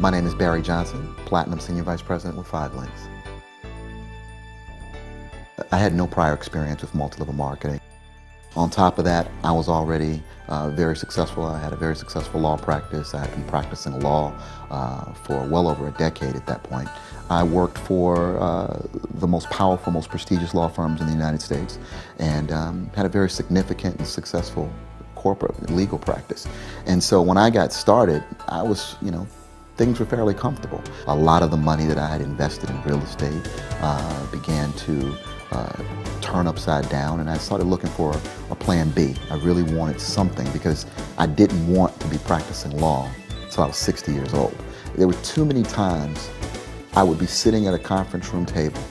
My name is Barry Johnson, Platinum Senior Vice President with 5 Links. I had no prior experience with multi-level marketing. On top of that, I was already very successful. I had a very successful law practice. I had been practicing law for well over a decade at that point. I worked for the most powerful, most prestigious law firms in the United States and had a very significant and successful corporate legal practice. And so when I got started, I was, things were fairly comfortable. A lot of the money that I had invested in real estate began to turn upside down, and I started looking for a plan B. I really wanted something because I didn't want to be practicing law until I was 60 years old. There were too many times I would be sitting at a conference room table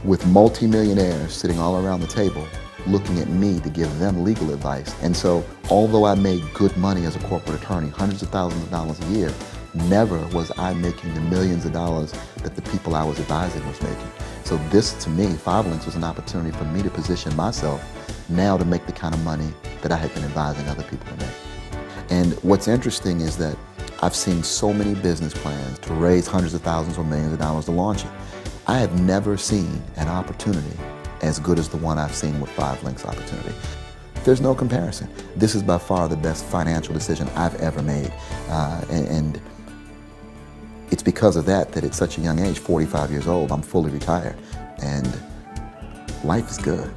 with multimillionaires sitting all around the table looking at me to give them legal advice. And so although I made good money as a corporate attorney, hundreds of thousands of dollars a year, never was I making the millions of dollars that the people I was advising was making. So this, to me, 5 Links was an opportunity for me to position myself now to make the kind of money that I had been advising other people to make. And what's interesting is that I've seen so many business plans to raise hundreds of thousands or millions of dollars to launch it. I have never seen an opportunity as good as the one I've seen with 5 Links opportunity. There's no comparison. This is by far the best financial decision I've ever made. And it's because of that at such a young age, 45 years old, I'm fully retired, and life is good.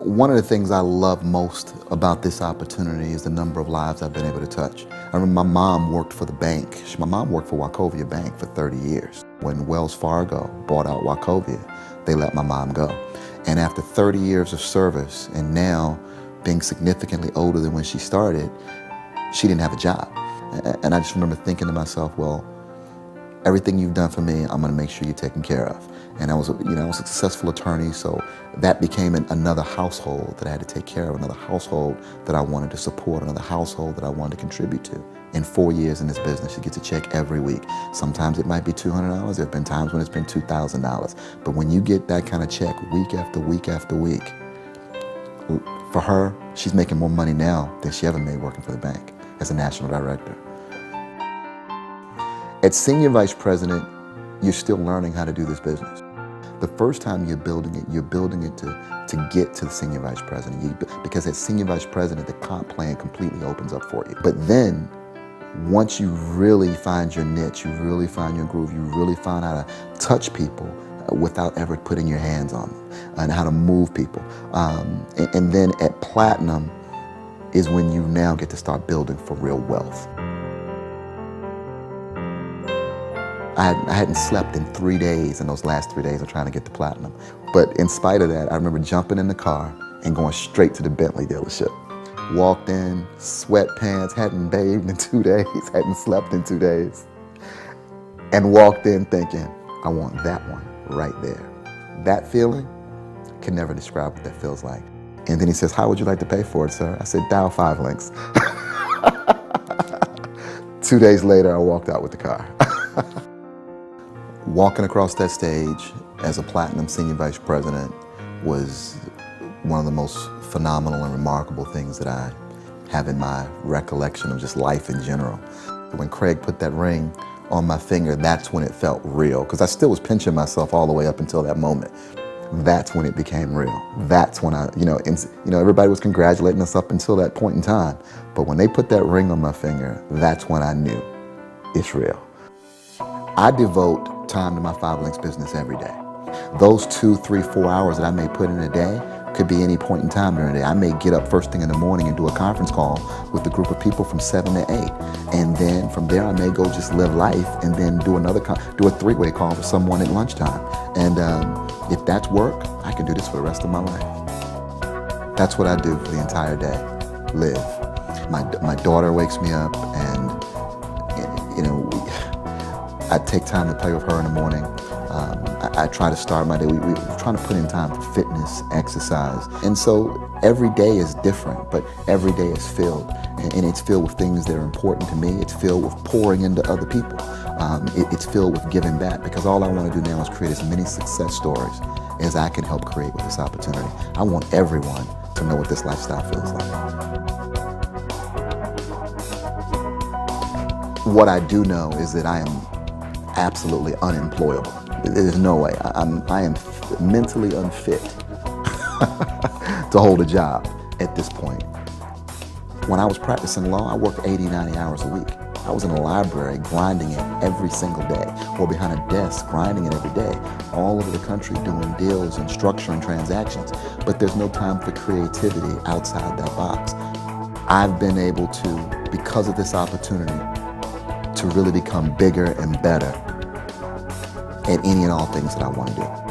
One of the things I love most about this opportunity is the number of lives I've been able to touch. I remember my mom worked for the bank. My mom worked for Wachovia Bank for 30 years. When Wells Fargo bought out Wachovia, they let my mom go. And after 30 years of service, and now being significantly older than when she started, she didn't have a job. And I just remember thinking to myself, well, everything you've done for me, I'm gonna make sure you're taken care of. And I was a successful attorney, so that became another household that I had to take care of, another household that I wanted to support, another household that I wanted to contribute to. In 4 years in this business, she gets a check every week. Sometimes it might be $200, there have been times when it's been $2,000. But when you get that kind of check week after week after week, for her, she's making more money now than she ever made working for the bank as a national director. At Senior Vice President, you're still learning how to do this business. The first time you're building it to get to the Senior Vice President. Because as Senior Vice President, the comp plan completely opens up for you. But then, once you really find your niche, you really find your groove, you really find how to touch people without ever putting your hands on them, and how to move people. And then at Platinum is when you now get to start building for real wealth. I hadn't slept in 3 days in those last 3 days of trying to get to Platinum. But in spite of that, I remember jumping in the car and going straight to the Bentley dealership. Walked in, sweatpants, hadn't bathed in 2 days, hadn't slept in 2 days. And walked in thinking, I want that one right there. That feeling, can never describe what that feels like. And then he says, how would you like to pay for it, sir? I said, dial 5 Links. 2 days later, I walked out with the car. Walking across that stage as a Platinum Senior Vice President was one of the most phenomenal and remarkable things that I have in my recollection of just life in general. When Craig put that ring on my finger, that's when it felt real, because I still was pinching myself all the way up until that moment. That's when it became real. That's when everybody was congratulating us up until that point in time. But when they put that ring on my finger, that's when I knew it's real. I devote time to my 5 Links business every day. Those 2, 3, 4 hours that I may put in a day could be any point in time during the day. I may get up first thing in the morning and do a conference call with a group of people from 7 to 8. And then from there, I may go just live life and then do a 3-way call for someone at lunchtime. And if that's work, I can do this for the rest of my life. That's what I do for the entire day, live. My daughter wakes me up and, I take time to play with her in the morning. I try to start my day. We're trying to put in time for fitness, exercise. And so every day is different, but every day is filled. And it's filled with things that are important to me. It's filled with pouring into other people. It's filled with giving back, because all I want to do now is create as many success stories as I can help create with this opportunity. I want everyone to know what this lifestyle feels like. What I do know is that I am absolutely unemployable. There's no way. I am mentally unfit to hold a job at this point. When I was practicing law, I worked 80, 90 hours a week. I was in a library grinding it every single day, or behind a desk grinding it every day, all over the country doing deals and structuring transactions. But there's no time for creativity outside that box. I've been able to, because of this opportunity, to really become bigger and better at any and all things that I want to do.